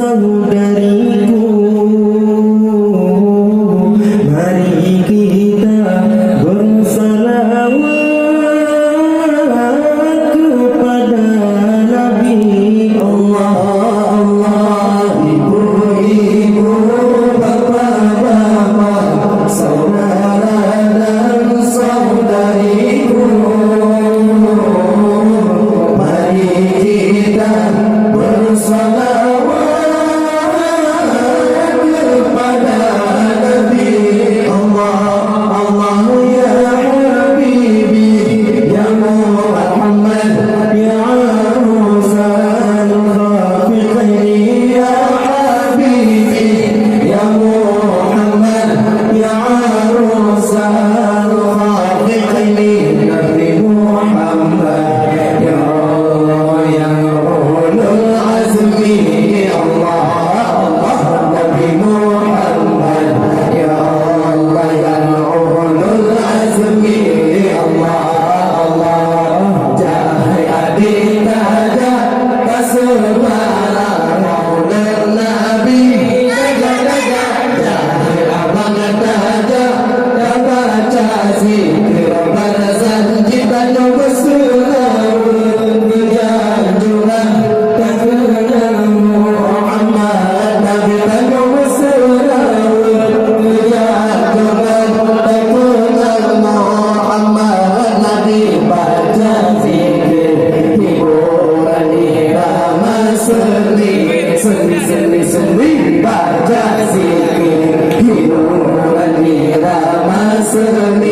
saudariku, mari kita bersalawat kepada Nabi Allah. Allah, ibu-ibu, bapak-bapak, saudara dan saudariku, mari kita bersalawat kepada Nabi Allah. Allah ya Habibi ya Muhammad ya Rasul Khafiqi ya Habibi ya Muhammad ya Rasul Khafiqi Nabi Muhammad ya Allah ya ulul azmi Allah. Allah Nabi Muhammad ya Allah ya ulul azmi Allah. Allah jahai adik taja kasubara maulil Nabi jaga jahai abang taja baca zikir barzan jiban bersurau bijanjuran takuna Muhammad Nabi banu bersurau bijanjuran takuna Muhammad Nabi baca zikir hiburan irama sendi baca zikir hiburan irama sendi